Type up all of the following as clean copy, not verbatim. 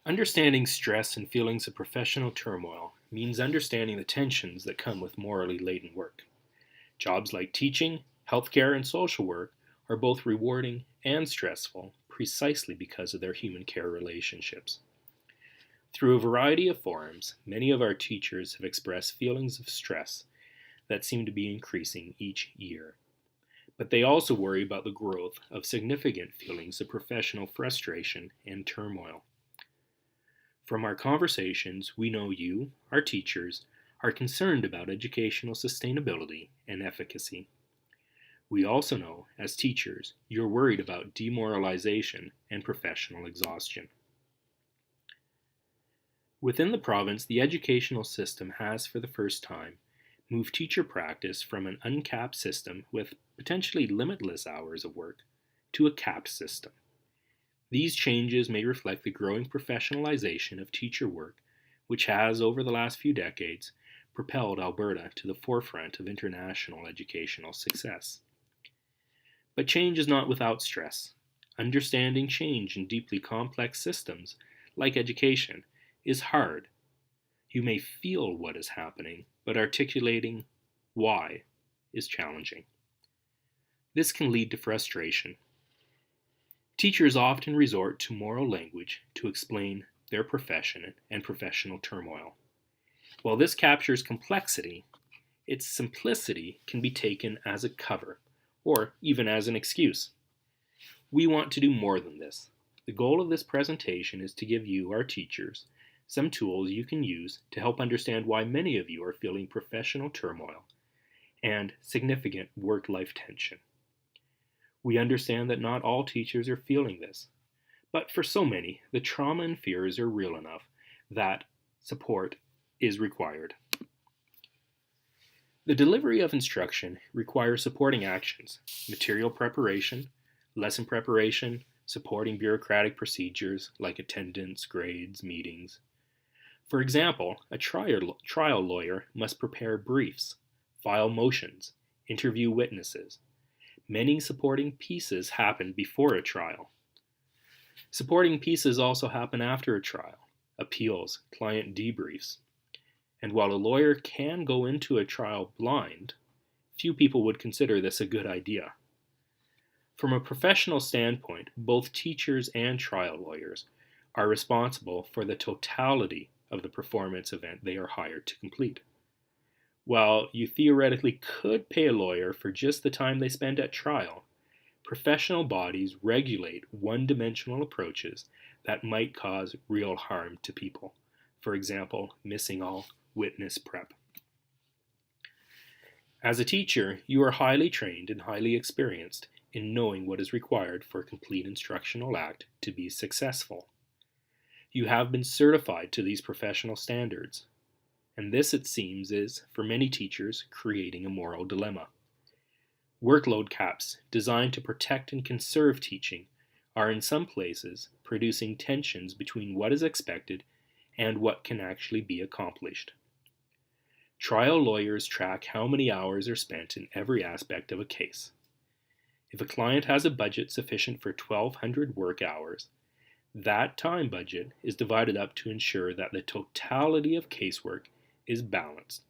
Understanding stress and feelings of professional turmoil means understanding the tensions that come with morally laden work. Jobs like teaching, healthcare, and social work are both rewarding and stressful precisely because of their human care relationships. Through a variety of forums, many of our teachers have expressed feelings of stress that seem to be increasing each year. But they also worry about the growth of significant feelings of professional frustration and turmoil. From our conversations, we know you, our teachers, are concerned about educational sustainability and efficacy. We also know, as teachers, you're worried about demoralization and professional exhaustion. Within the province, the educational system has, for the first time, moved teacher practice from an uncapped system with potentially limitless hours of work to a capped system. These changes may reflect the growing professionalization of teacher work, which has, over the last few decades, propelled Alberta to the forefront of international educational success. But change is not without stress. Understanding change in deeply complex systems, like education, is hard. You may feel what is happening, but articulating why is challenging. This can lead to frustration. Teachers often resort to moral language to explain their profession and professional turmoil. While this captures complexity, its simplicity can be taken as a cover, or even as an excuse. We want to do more than this. The goal of this presentation is to give you, our teachers, some tools you can use to help understand why many of you are feeling professional turmoil and significant work-life tension. We understand that not all teachers are feeling this, but for so many, the trauma and fears are real enough that support is required. The delivery of instruction requires supporting actions, material preparation, lesson preparation, supporting bureaucratic procedures like attendance, grades, meetings. For example, a trial lawyer must prepare briefs, file motions, interview witnesses. Many supporting pieces happen before a trial. Supporting pieces also happen after a trial, appeals, client debriefs. And while a lawyer can go into a trial blind, few people would consider this a good idea. From a professional standpoint, both teachers and trial lawyers are responsible for the totality of the performance event they are hired to complete. While you theoretically could pay a lawyer for just the time they spend at trial, professional bodies regulate one-dimensional approaches that might cause real harm to people. For example, missing all witness prep. As a teacher, you are highly trained and highly experienced in knowing what is required for a complete instructional act to be successful. You have been certified to these professional standards. And this, it seems, is, for many teachers, creating a moral dilemma. Workload caps, designed to protect and conserve teaching, are in some places producing tensions between what is expected and what can actually be accomplished. Trial lawyers track how many hours are spent in every aspect of a case. If a client has a budget sufficient for 1,200 work hours, that time budget is divided up to ensure that the totality of casework is balanced.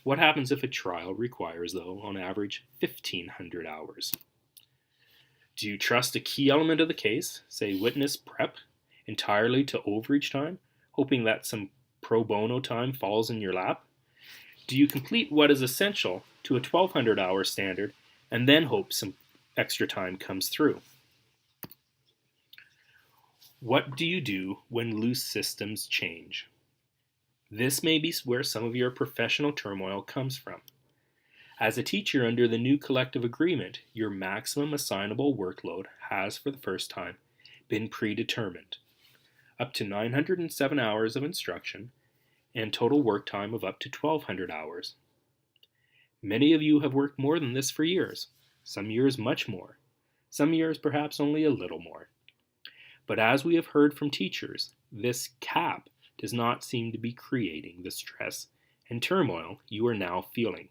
What happens if a trial requires, though, on average 1,500 hours? Do you trust a key element of the case, say witness prep, entirely to overage time, hoping that some pro bono time falls in your lap? Do you complete what is essential to a 1,200-hour standard and then hope some extra time comes through? What do you do when loose systems change? This may be where some of your professional turmoil comes from. As a teacher under the new collective agreement, your maximum assignable workload has, for the first time, been predetermined. Up to 907 hours of instruction and total work time of up to 1,200 hours. Many of you have worked more than this for years, some years much more, some years perhaps only a little more. But as we have heard from teachers, this cap does not seem to be creating the stress and turmoil you are now feeling.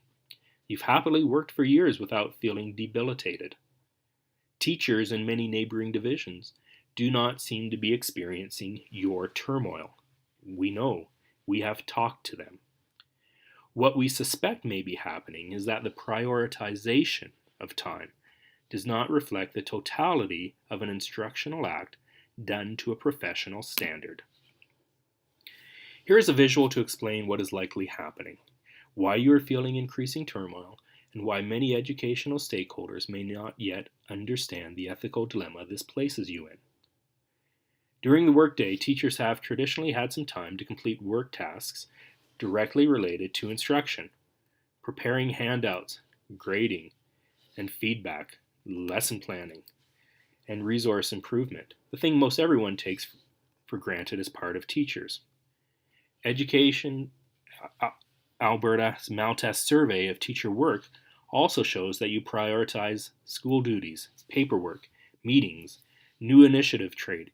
You've happily worked for years without feeling debilitated. Teachers in many neighboring divisions do not seem to be experiencing your turmoil. We know. We have talked to them. What we suspect may be happening is that the prioritization of time does not reflect the totality of an instructional act done to a professional standard. Here is a visual to explain what is likely happening, why you are feeling increasing turmoil, and why many educational stakeholders may not yet understand the ethical dilemma this places you in. During the workday, teachers have traditionally had some time to complete work tasks directly related to instruction, preparing handouts, grading, and feedback, lesson planning, and resource improvement, the thing most everyone takes for granted as part of teachers. Education Alberta's Maltest survey of teacher work also shows that you prioritize school duties, paperwork, meetings, new initiative training.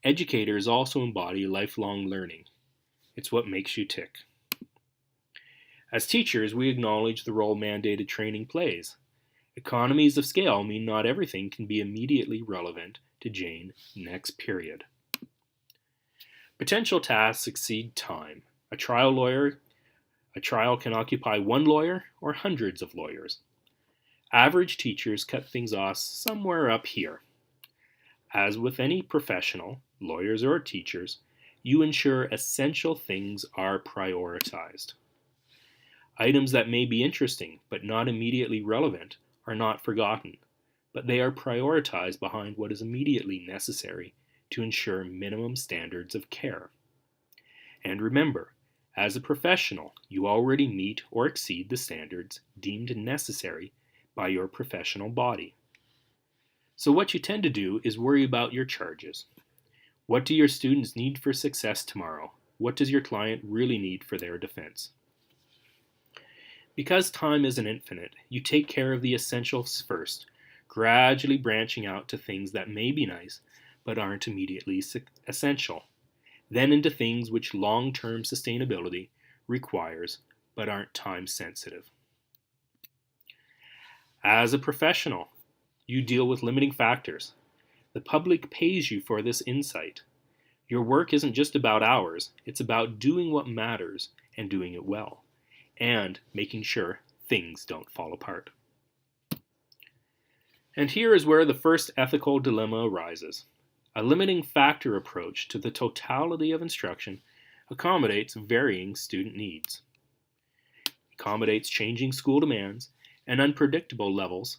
Educators also embody lifelong learning. It's what makes you tick. As teachers, we acknowledge the role mandated training plays. Economies of scale mean not everything can be immediately relevant to Jane next period. Potential tasks exceed time. A trial can occupy one lawyer or hundreds of lawyers. Average teachers cut things off somewhere up here. As with any professional, lawyers or teachers, you ensure essential things are prioritized. Items that may be interesting but not immediately relevant are not forgotten, but they are prioritized behind what is immediately necessary to ensure minimum standards of care. And remember, as a professional, you already meet or exceed the standards deemed necessary by your professional body. So what you tend to do is worry about your charges. What do your students need for success tomorrow? What does your client really need for their defense? Because time isn't infinite, you take care of the essentials first, gradually branching out to things that may be nice but aren't immediately essential, then into things which long-term sustainability requires but aren't time sensitive. As a professional, you deal with limiting factors. The public pays you for this insight. Your work isn't just about hours, it's about doing what matters and doing it well, and making sure things don't fall apart. And here is where the first ethical dilemma arises. A limiting factor approach to the totality of instruction accommodates varying student needs, accommodates changing school demands, and unpredictable levels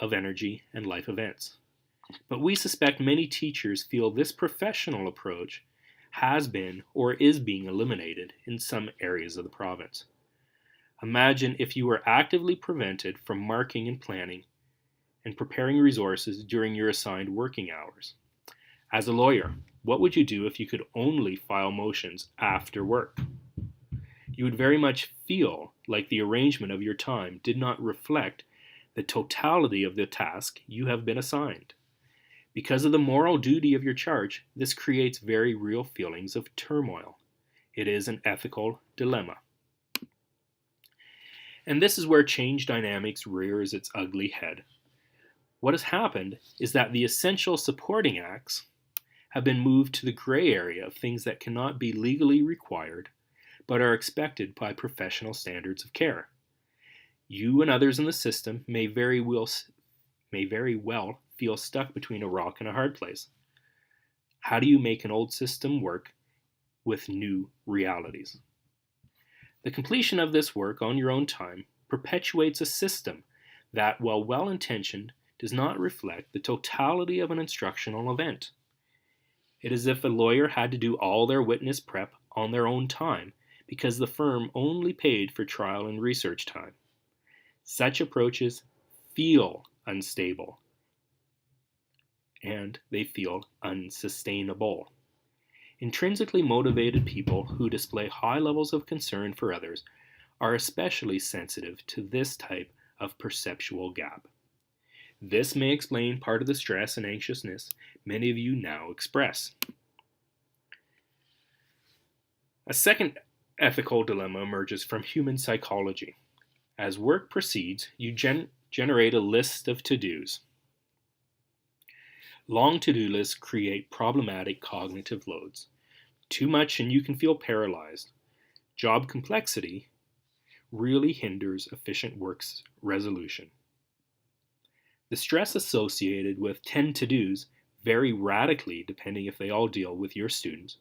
of energy and life events. But we suspect many teachers feel this professional approach has been or is being eliminated in some areas of the province. Imagine if you were actively prevented from marking and planning and preparing resources during your assigned working hours. As a lawyer, what would you do if you could only file motions after work? You would very much feel like the arrangement of your time did not reflect the totality of the task you have been assigned. Because of the moral duty of your charge, this creates very real feelings of turmoil. It is an ethical dilemma. And this is where change dynamics rears its ugly head. What has happened is that the essential supporting acts have been moved to the gray area of things that cannot be legally required but are expected by professional standards of care. You and others in the system may very well feel stuck between a rock and a hard place. How do you make an old system work with new realities? The completion of this work on your own time perpetuates a system that, while well-intentioned, does not reflect the totality of an instructional event. It is as if a lawyer had to do all their witness prep on their own time because the firm only paid for trial and research time. Such approaches feel unstable and they feel unsustainable. Intrinsically motivated people who display high levels of concern for others are especially sensitive to this type of perceptual gap. This may explain part of the stress and anxiousness many of you now express. A second ethical dilemma emerges from human psychology. As work proceeds, you generate a list of to-dos. Long to-do lists create problematic cognitive loads. Too much and you can feel paralyzed. Job complexity really hinders efficient work resolution. The stress associated with 10 to-dos vary radically depending if they all deal with your students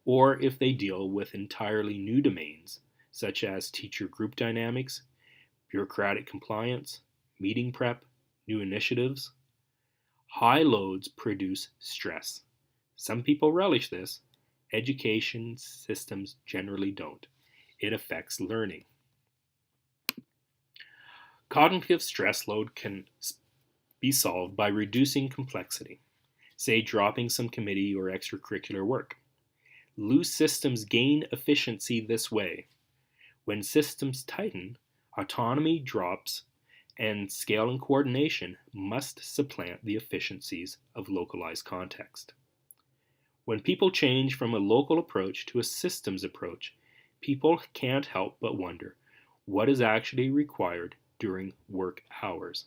or if they deal with entirely new domains such as teacher group dynamics, bureaucratic compliance, meeting prep, new initiatives. High loads produce stress. Some people relish this. Education systems generally don't. It affects learning. Cognitive stress load can be solved by reducing complexity, say dropping some committee or extracurricular work. Loose systems gain efficiency this way. When systems tighten, autonomy drops and scale and coordination must supplant the efficiencies of localized context. When people change from a local approach to a systems approach, people can't help but wonder what is actually required during work hours.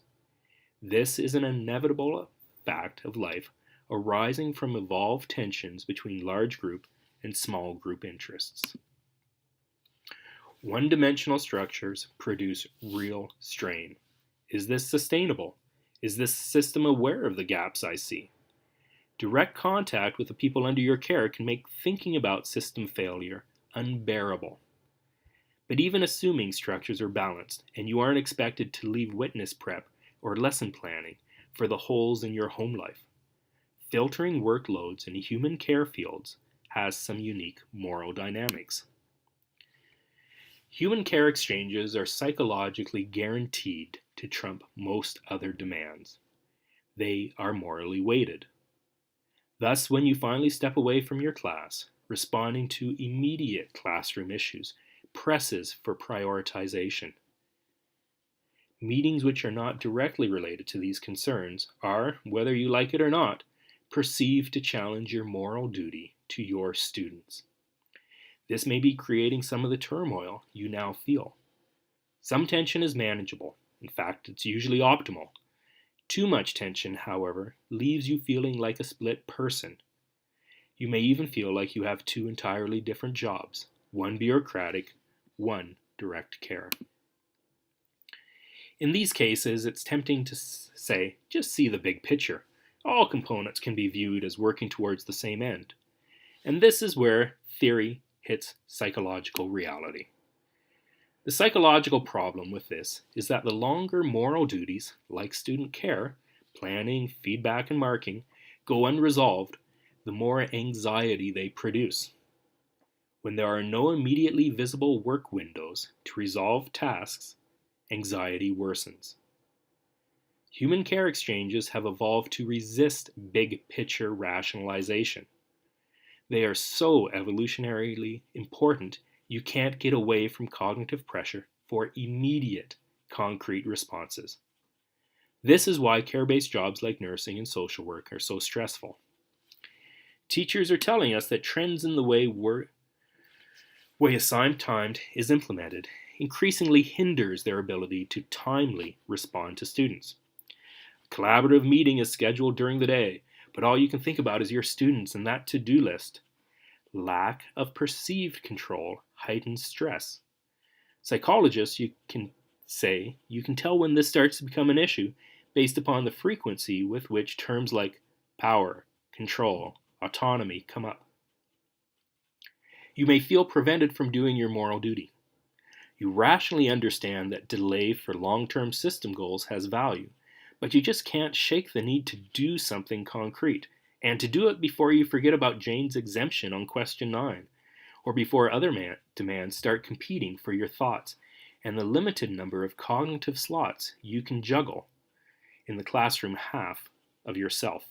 This is an inevitable fact of life arising from evolved tensions between large group and small group interests. One-dimensional structures produce real strain. Is this sustainable? Is this system aware of the gaps I see? Direct contact with the people under your care can make thinking about system failure unbearable. But even assuming structures are balanced and you aren't expected to leave witness prep or lesson planning for the holes in your home life, filtering workloads in human care fields has some unique moral dynamics. Human care exchanges are psychologically guaranteed to trump most other demands. They are morally weighted. Thus, when you finally step away from your class, responding to immediate classroom issues presses for prioritization. Meetings which are not directly related to these concerns are, whether you like it or not, perceived to challenge your moral duty to your students. This may be creating some of the turmoil you now feel. Some tension is manageable. In fact, it's usually optimal. Too much tension, however, leaves you feeling like a split person. You may even feel like you have two entirely different jobs, one bureaucratic, one direct care. In these cases, it's tempting to say, just see the big picture. All components can be viewed as working towards the same end. And this is where theory hits psychological reality. The psychological problem with this is that the longer moral duties, like student care, planning, feedback, and marking, go unresolved, the more anxiety they produce. When there are no immediately visible work windows to resolve tasks, anxiety worsens. Human care exchanges have evolved to resist big picture rationalization. They are so evolutionarily important, you can't get away from cognitive pressure for immediate, concrete responses. This is why care-based jobs like nursing and social work are so stressful. Teachers are telling us that trends in the way assigned time is implemented increasingly hinders their ability to timely respond to students. A collaborative meeting is scheduled during the day, but all you can think about is your students and that to-do list. Lack of perceived control heightens stress. Psychologists can tell when this starts to become an issue based upon the frequency with which terms like power, control, autonomy come up. You may feel prevented from doing your moral duty. You rationally understand that delay for long-term system goals has value, but you just can't shake the need to do something concrete, and to do it before you forget about Jane's exemption on question 9, or before other demands start competing for your thoughts and the limited number of cognitive slots you can juggle in the classroom half of yourself.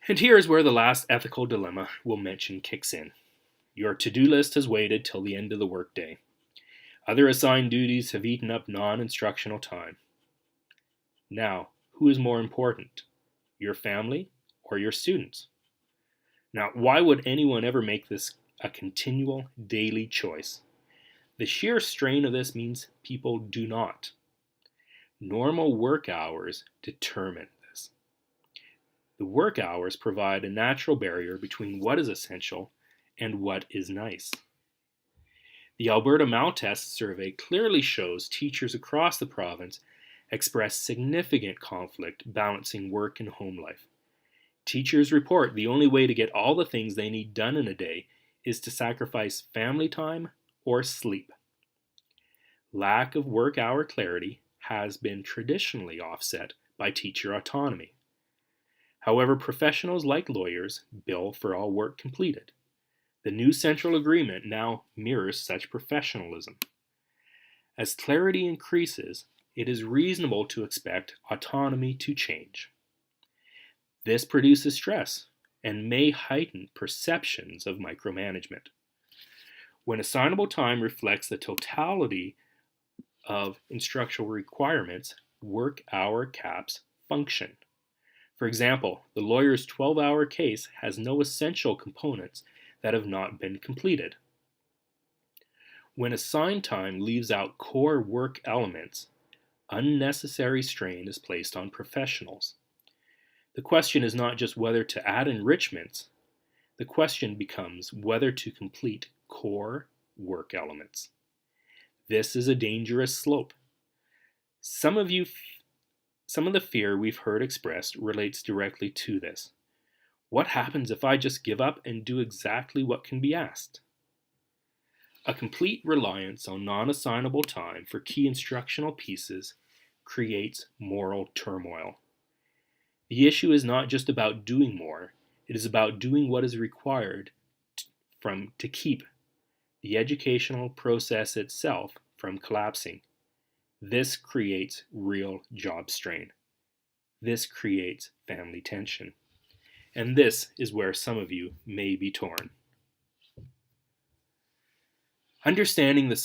And here is where the last ethical dilemma we'll mention kicks in. Your to-do list has waited till the end of the workday. Other assigned duties have eaten up non-instructional time. Now, who is more important? Your family or your students? Now, why would anyone ever make this a continual daily choice? The sheer strain of this means people do not. Normal work hours determine this. The work hours provide a natural barrier between what is essential and what is nice. The Alberta Maltest survey clearly shows teachers across the province express significant conflict balancing work and home life. Teachers report the only way to get all the things they need done in a day is to sacrifice family time or sleep. Lack of work hour clarity has been traditionally offset by teacher autonomy. However, professionals like lawyers bill for all work completed. The new central agreement now mirrors such professionalism. As clarity increases, it is reasonable to expect autonomy to change. This produces stress and may heighten perceptions of micromanagement. When assignable time reflects the totality of instructional requirements, work hour caps function. For example, the lawyer's 12-hour case has no essential components that have not been completed. When assigned time leaves out core work elements, unnecessary strain is placed on professionals. The question is not just whether to add enrichments, the question becomes whether to complete core work elements. This is a dangerous slope. Some of the fear we've heard expressed relates directly to this. What happens if I just give up and do exactly what can be asked? A complete reliance on non-assignable time for key instructional pieces creates moral turmoil. The issue is not just about doing more, it is about doing what is required to keep the educational process itself from collapsing. This creates real job strain. This creates family tension. And this is where some of you may be torn. Understanding the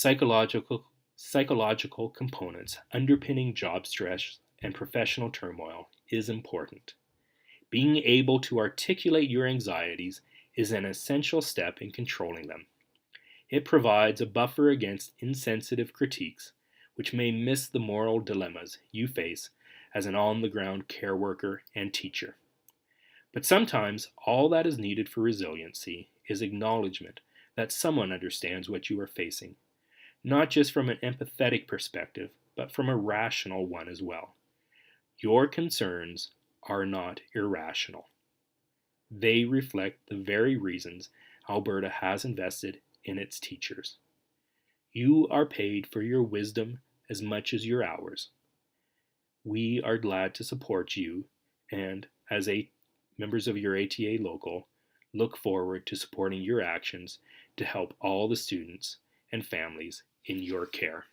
psychological components underpinning job stress and professional turmoil is important. Being able to articulate your anxieties is an essential step in controlling them. It provides a buffer against insensitive critiques, which may miss the moral dilemmas you face as an on-the-ground care worker and teacher. But sometimes all that is needed for resiliency is acknowledgement that someone understands what you are facing, not just from an empathetic perspective, but from a rational one as well. Your concerns are not irrational. They reflect the very reasons Alberta has invested in its teachers. You are paid for your wisdom as much as your hours. We are glad to support you, and as members of your ATA local, look forward to supporting your actions to help all the students and families in your care.